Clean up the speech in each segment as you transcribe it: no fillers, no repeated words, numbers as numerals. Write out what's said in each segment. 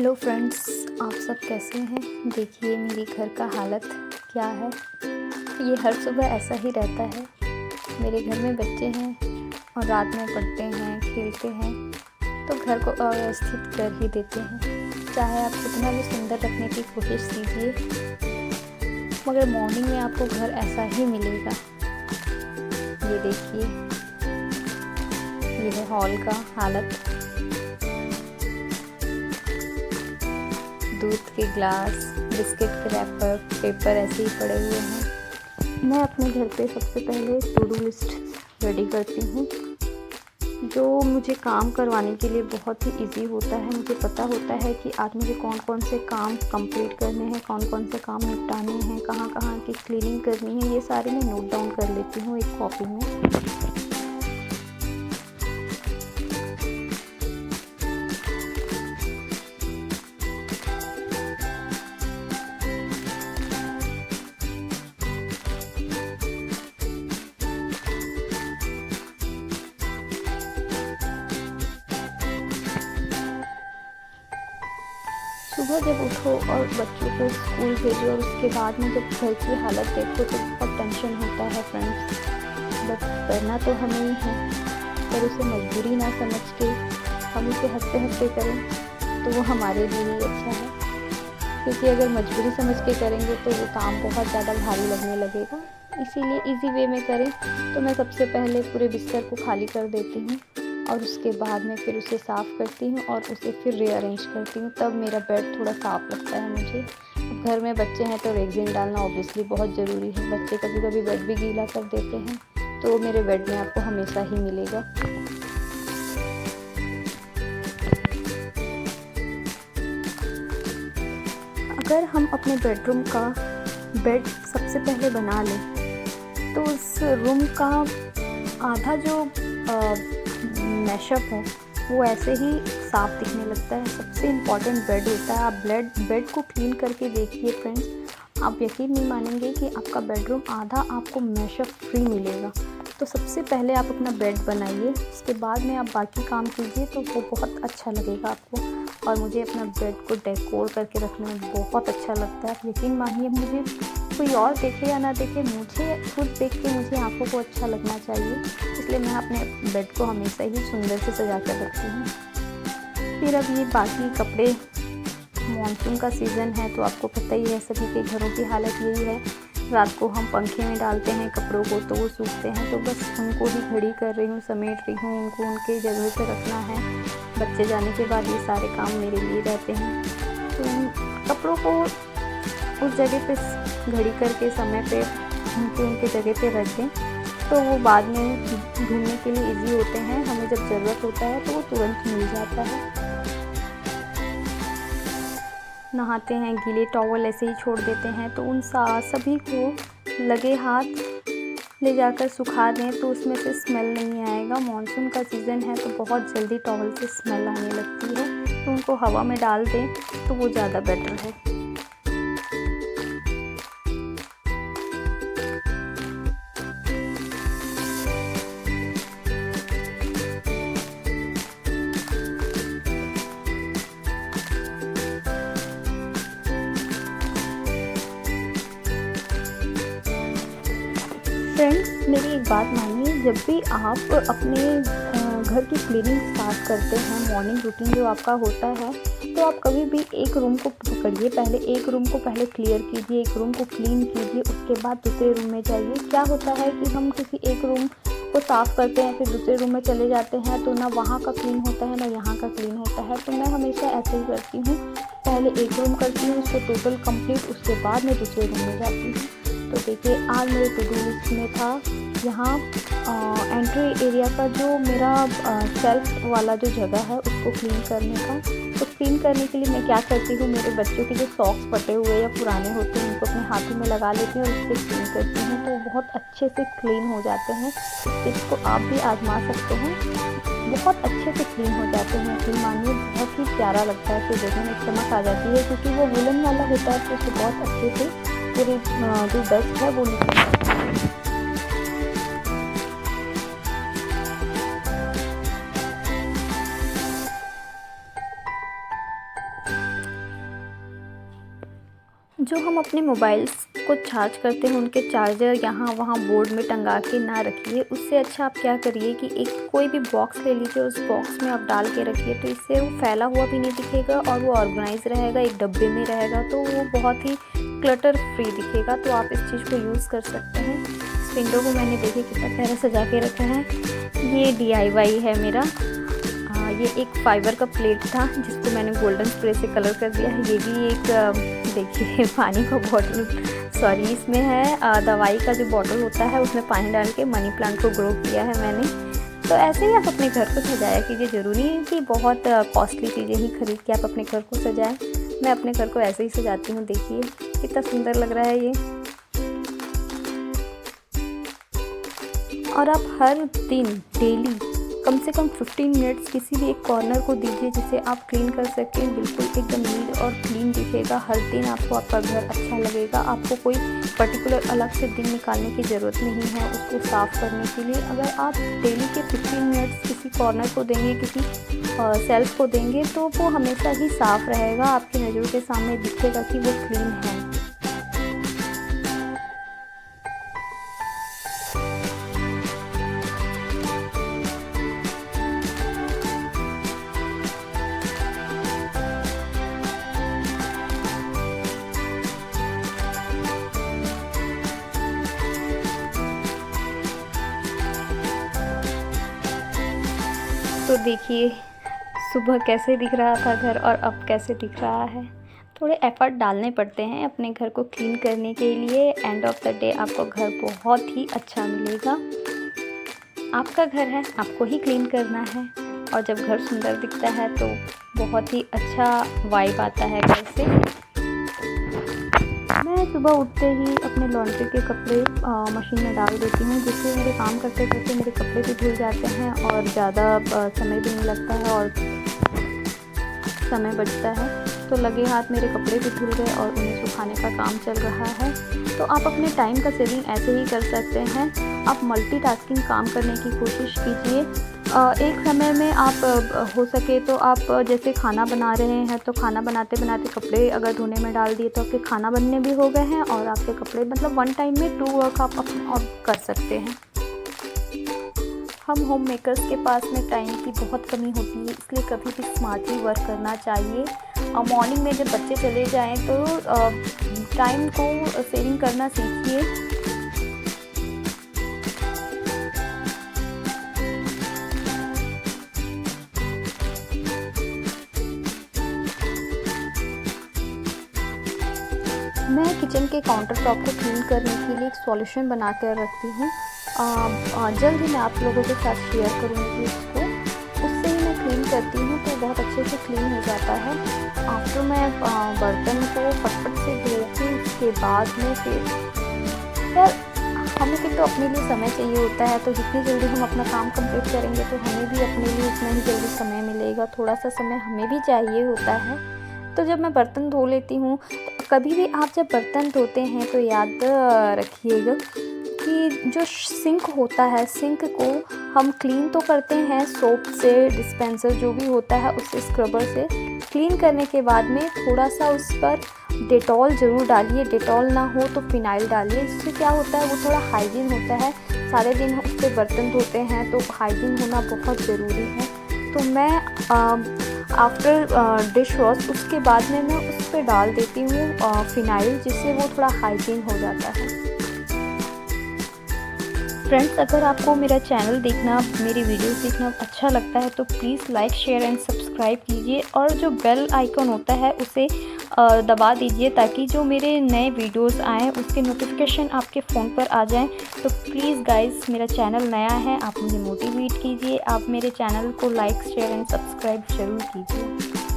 Hello friends, आप सब कैसे हैं। देखिए मेरे घर का हालत क्या है। ये हर सुबह ऐसा ही रहता है। मेरे घर में बच्चे हैं और रात में पढ़ते हैं, खेलते हैं, तो घर को अव्यवस्थित कर ही देते हैं। चाहे आप कितना भी सुंदर रखने की कोशिश कीजिए, मगर मॉर्निंग में आपको घर ऐसा ही मिलेगा। ये देखिए, ये है हॉल का हालत। दूध के ग्लास, बिस्किट के रैपर, पेपर ऐसे ही पड़े हुए हैं। मैं अपने घर पे सबसे पहले टू डू लिस्ट रेडी करती हूँ, जो मुझे काम करवाने के लिए बहुत ही इजी होता है। मुझे पता होता है कि आज मुझे कौन कौन से काम कंप्लीट करने हैं, कौन कौन से काम निपटाने हैं, कहाँ कहाँ की क्लीनिंग करनी है। ये सारे मैं नोट डाउन कर लेती हूँ एक कॉपी में। सुबह जब उठो और बच्चों को स्कूल भेजो और उसके बाद में जब घर की हालत देखो तो बहुत टेंशन होता है फ्रेंड्स। बट करना तो हमें ही है, पर उसे मजबूरी ना समझ के हम उसे हंसते हंसते करें तो वो हमारे लिए ही अच्छा है। क्योंकि अगर मजबूरी समझ के करेंगे तो वो काम बहुत ज़्यादा भारी लगने लगेगा। इसीलिए इजी वे में करें तो मैं सबसे पहले पूरे बिस्तर को खाली कर देती हूँ और उसके बाद में फिर उसे साफ़ करती हूँ और उसे फिर रीअरेंज करती हूँ। तब मेरा बेड थोड़ा साफ़ लगता है मुझे। अब घर में बच्चे हैं तो रेगज़ीन डालना ऑब्वियसली बहुत ज़रूरी है। बच्चे कभी कभी बेड भी गीला कर देते हैं, तो मेरे बेड में आपको हमेशा ही मिलेगा। अगर हम अपने बेडरूम का बेड सबसे पहले बना लें तो उस रूम का आधा जो मैशअप है वो ऐसे ही साफ दिखने लगता है। सबसे इम्पॉर्टेंट बेड होता है। आप बेड को क्लीन करके देखिए फ्रेंड्स, आप यकीन नहीं मानेंगे कि आपका बेडरूम आधा आपको मैशअप फ्री मिलेगा। तो सबसे पहले आप अपना बेड बनाइए, उसके बाद में आप बाकी काम कीजिए तो वो बहुत अच्छा लगेगा आपको। और मुझे अपना बेड को डेकोर करके रखने में बहुत अच्छा लगता है। यकीन मानिए, मुझे कोई और देखे या ना देखे, मुझे खुद देख के मुझे आंखों को अच्छा लगना चाहिए। इसलिए मैं अपने बेड को हमेशा ही सुंदर से सजा कर रखती हूँ। फिर अब ये बाकी कपड़े, मानसून का सीज़न है तो आपको पता ही है सभी के घरों की हालत यही है। रात को हम पंखे में डालते हैं कपड़ों को तो वो सूखते हैं, तो बस उनको ही खड़ी कर रही हूँ, समेट रही हूँ, उनको उनके जगह पे रखना है। बच्चे जाने के बाद ये सारे काम मेरे लिए रहते हैं। तो कपड़ों को उस जगह पे घड़ी करके समय पे उनके जगह पे रख दें तो वो बाद में ढूंढने के लिए इजी होते हैं। हमें जब ज़रूरत होता है तो वो तुरंत मिल जाता है। नहाते हैं, गीले टॉवल ऐसे ही छोड़ देते हैं तो उन सभी को लगे हाथ ले जाकर सुखा दें तो उसमें से स्मेल नहीं आएगा। मॉनसून का सीज़न है तो बहुत जल्दी टॉवल से स्मेल आने लगती है, तो उनको हवा में डाल दें तो वो ज़्यादा बेटर है। फ्रेंड्स, मेरी एक बात मानिए, जब भी आप अपने घर की क्लीनिंग स्टार्ट करते हैं, मॉर्निंग रूटीन जो आपका होता है, तो आप कभी भी एक रूम को पकड़िए। पहले एक रूम को पहले क्लियर कीजिए, एक रूम को क्लीन कीजिए, उसके बाद दूसरे रूम में जाइए। क्या होता है कि हम किसी एक रूम को साफ़ करते हैं, फिर दूसरे रूम में चले जाते हैं तो ना वहाँ का क्लीन होता है ना यहाँ का क्लीन होता है। तो मैं हमेशा ऐसे ही करती हूँ, पहले एक रूम करती हूँ उसको टोटल कंप्लीट, उसके बाद मैं दूसरे रूम में जाती हूँ। तो देखिए, आज मेरे टू डू लिस्ट में था यहाँ एंट्री एरिया का जो मेरा सेल्फ वाला जो जगह है उसको क्लीन करने का। तो क्लीन करने के लिए मैं क्या करती हूँ, मेरे बच्चों के जो सॉक्स फटे हुए या पुराने होते हैं उनको अपने हाथों में लगा लेती हूँ और उससे क्लीन करती हूँ, तो बहुत अच्छे से क्लीन हो जाते हैं। इसको आप भी आजमा सकते हैं, बहुत अच्छे से क्लीन हो जाते हैं। यकीन मानिए, बहुत ही प्यारा लगता है, फिर देखने में चमक आ जाती है क्योंकि वो वुलन वाला होता है तो उसे बहुत अच्छे से पूरी जो डस्ट है वो निकल जाती है। जो हम अपने मोबाइल्स को चार्ज करते हैं उनके चार्जर यहाँ वहाँ बोर्ड में टंगा के ना रखिए। उससे अच्छा आप क्या करिए कि एक कोई भी बॉक्स ले लीजिए, उस बॉक्स में आप डाल के रखिए, तो इससे वो फैला हुआ भी नहीं दिखेगा और वो ऑर्गेनाइज रहेगा, एक डब्बे में रहेगा, तो वो बहुत ही क्लटर फ्री दिखेगा। तो आप इस चीज़ को यूज़ कर सकते हैं। इस विंडो को मैंने देखिए कितना प्यारा सजा के रखा है। ये DIY है मेरा। ये एक फाइबर का प्लेट था जिसको मैंने गोल्डन स्प्रे से कलर कर दिया है। ये भी एक देखिए पानी का बॉटल, सॉरी इसमें है दवाई का जो बॉटल होता है, उसमें पानी डाल के मनी प्लांट को ग्रो किया है मैंने। तो ऐसे ही आप अपने घर को सजाया कीजिए। ज़रूरी नहीं कि बहुत कॉस्टली चीज़ें ही खरीद के आप अपने घर को सजाएं। मैं अपने घर को ऐसे ही सजाती हूँ। देखिए कितना सुंदर लग रहा है ये। और आप हर दिन डेली कम से कम 15 मिनट्स किसी भी एक कॉर्नर को दीजिए जिसे आप क्लीन कर सकें। बिल्कुल एकदम नीट और क्लीन दिखेगा। हर दिन आपको आपका घर अच्छा लगेगा। आपको कोई पर्टिकुलर अलग से दिन निकालने की ज़रूरत नहीं है उसको साफ़ करने के लिए। अगर आप डेली के 15 मिनट्स किसी कॉर्नर को देंगे, किसी सेल्फ को देंगे, तो वो हमेशा ही साफ़ रहेगा। आपकी नज़रों के सामने दिखेगा कि वो क्लीन है। तो देखिए सुबह कैसे दिख रहा था घर और अब कैसे दिख रहा है। थोड़े एफ़र्ट डालने पड़ते हैं अपने घर को क्लीन करने के लिए। एंड ऑफ द डे आपको घर बहुत ही अच्छा मिलेगा। आपका घर है, आपको ही क्लीन करना है। और जब घर सुंदर दिखता है तो बहुत ही अच्छा वाइब आता है घर से। मैं सुबह उठते ही अपने लॉन्ड्री के कपड़े मशीन में डाल देती हूँ, जिससे मेरे काम करते करते मेरे कपड़े भी धुल जाते हैं और ज़्यादा समय भी नहीं लगता है और समय बचता है। तो लगे हाथ मेरे कपड़े भी धुल गए और उन्हें सुखाने का काम चल रहा है। तो आप अपने टाइम का सेविंग ऐसे ही कर सकते हैं। आप मल्टीटास्किंग काम करने की कोशिश कीजिए। एक समय में आप हो सके तो आप जैसे खाना बना रहे हैं तो खाना बनाते बनाते कपड़े अगर धोने में डाल दिए तो आपके खाना बनने भी हो गए हैं और आपके कपड़े, मतलब वन टाइम में 2 वर्क आप कर सकते हैं। हम होम मेकर्स के पास में टाइम की बहुत कमी होती है, इसलिए कभी भी स्मार्टली वर्क करना चाहिए। मॉर्निंग में जब बच्चे चले जाएं तो टाइम को सेविंग करना सीखिए। मैं किचन के काउंटर टॉप को क्लीन करने के लिए एक सॉल्यूशन बना कर रखती हूँ। जल्द ही मैं आप लोगों के साथ शेयर करूँगी उसको। उससे ही मैं क्लीन करती हूँ तो बहुत अच्छे से क्लीन हो जाता है। आफ्टर मैं बर्तन को फटफट से धो के उसके बाद में फिर यार हमें भी तो अपने लिए समय चाहिए होता है। तो जितनी जल्दी हम अपना काम कंप्लीट करेंगे तो हमें भी अपने लिए उतना ही जल्दी समय मिलेगा। थोड़ा सा समय हमें भी चाहिए होता है। तो जब मैं बर्तन धो लेती हूँ, तो कभी भी आप जब बर्तन धोते हैं तो याद रखिएगा कि जो सिंक होता है, सिंक को हम क्लीन तो करते हैं सोप से, डिस्पेंसर जो भी होता है उससे, स्क्रबर से। क्लीन करने के बाद में थोड़ा सा उस पर डेटॉल ज़रूर डालिए। डेटॉल ना हो तो फिनाइल डालिए। इससे क्या होता है, वो थोड़ा हाइजीन होता है। सारे दिन हम उससे बर्तन धोते हैं तो हाइजीन होना बहुत ज़रूरी है। तो मैं आफ्टर डिश वॉश उसके बाद में मैं उस पर डाल देती हूँ फिनाइल, जिससे वो थोड़ा हाइजीन हो जाता है। फ्रेंड्स, अगर आपको मेरा चैनल देखना, मेरी वीडियोस देखना अच्छा लगता है तो please like, share and subscribe कीजिए और जो बेल आइकन होता है उसे दबा दीजिए ताकि जो मेरे नए वीडियोस आएँ उसके नोटिफिकेशन आपके फ़ोन पर आ जाएं। तो प्लीज़ गाइस, मेरा चैनल नया है, आप मुझे मोटिवेट कीजिए। आप मेरे चैनल को लाइक, शेयर एंड सब्सक्राइब ज़रूर कीजिए।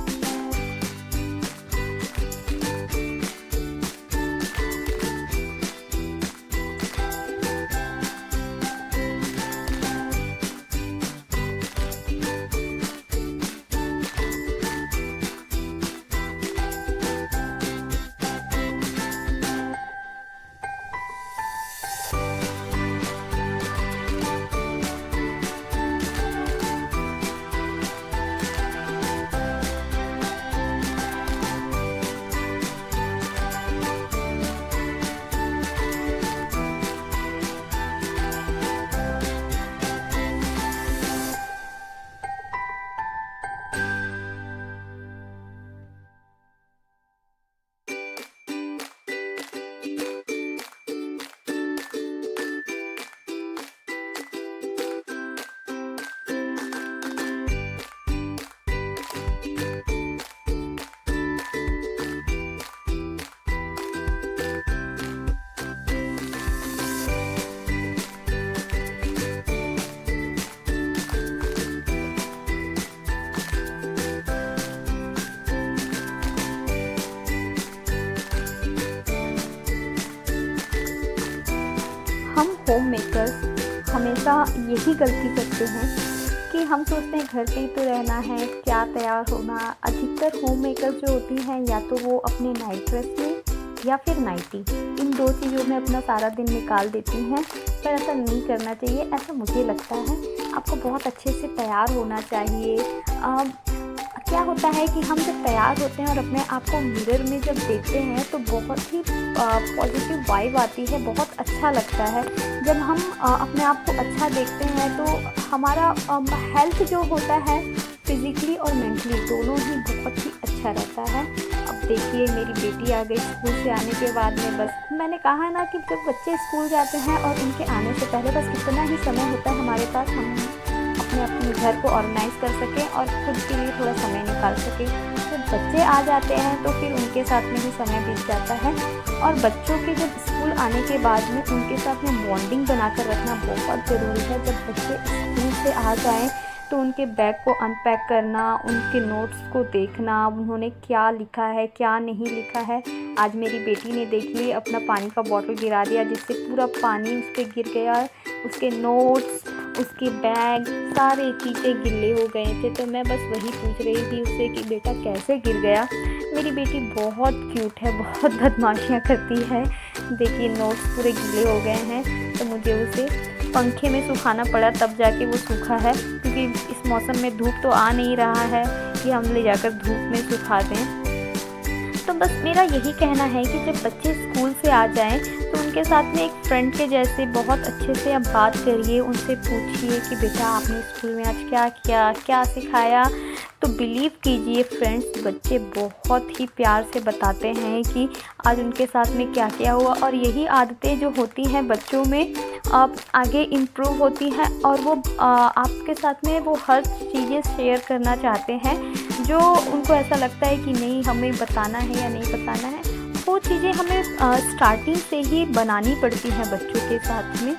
होम मेकर्स हमेशा यही गलती करते हैं कि हम सोचते हैं घर पे ही तो रहना है, क्या तैयार होना। अधिकतर होम मेकर्स जो होती हैं या तो वो अपने नाइट ड्रेस में या फिर नाइटी, इन 2 चीज़ों में अपना सारा दिन निकाल देती हैं। पर ऐसा नहीं करना चाहिए, ऐसा मुझे लगता है। आपको बहुत अच्छे से तैयार होना चाहिए। क्या होता है कि हम जब तैयार होते हैं और अपने आप को मिरर में जब देखते हैं तो बहुत ही पॉजिटिव वाइब आती है, बहुत अच्छा लगता है। जब हम अपने आप को अच्छा देखते हैं तो हमारा हेल्थ जो होता है फिज़िकली और मेंटली दोनों ही बहुत ही अच्छा रहता है। अब देखिए मेरी बेटी आ गई स्कूल से आने के बाद में, बस मैंने कहा ना कि जब बच्चे स्कूल जाते हैं और उनके आने से पहले बस इतना ही समय होता है हमारे पास, हम अपने घर को ऑर्गेनाइज़ कर सकें और खुद के लिए थोड़ा समय निकाल सकें। जब बच्चे आ जाते हैं तो फिर उनके साथ में भी समय बीत जाता है। और बच्चों के जब स्कूल आने के बाद में उनके साथ में बॉन्डिंग बनाकर रखना बहुत ज़रूरी है। जब बच्चे स्कूल से आ जाएं तो उनके बैग को अनपैक करना, उनके नोट्स को देखना, उन्होंने क्या लिखा है क्या नहीं लिखा है। आज मेरी बेटी ने देखिए अपना पानी का बॉटल गिरा दिया, जिससे पूरा पानी उस पर गिर गया। उसके नोट्स, उसके बैग, सारे चीज़ें गिल्ले हो गए थे। तो मैं बस वही पूछ रही थी उससे कि बेटा कैसे गिर गया। मेरी बेटी बहुत क्यूट है, बहुत बदमाशियाँ करती है। देखिए नोट्स पूरे गीले हो गए हैं, तो मुझे उसे पंखे में सुखाना पड़ा, तब जाके वो सूखा है। क्योंकि इस मौसम में धूप तो आ नहीं रहा है कि हम ले जाकर धूप में सुखा दें। तो बस मेरा यही कहना है कि जब बच्चे स्कूल से आ जाएं तो उनके साथ में एक फ्रेंड के जैसे बहुत अच्छे से आप बात करिए, उनसे पूछिए कि बेटा आपने स्कूल में आज क्या किया, क्या सिखाया। तो बिलीव कीजिए फ्रेंड्स, बच्चे बहुत ही प्यार से बताते हैं कि आज उनके साथ में क्या क्या हुआ। और यही आदतें जो होती हैं बच्चों में आगे इम्प्रूव होती हैं और वो आपके साथ में वो हर चीज़ें शेयर करना चाहते हैं जो उनको ऐसा लगता है कि नहीं हमें बताना है या नहीं बताना है। वो चीज़ें हमें स्टार्टिंग से ही बनानी पड़ती हैं बच्चों के साथ में।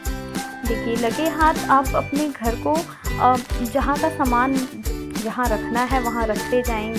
देखिए लगे हाथ आप अपने घर को जहाँ का सामान जहाँ रखना है वहाँ रखते जाएंगे।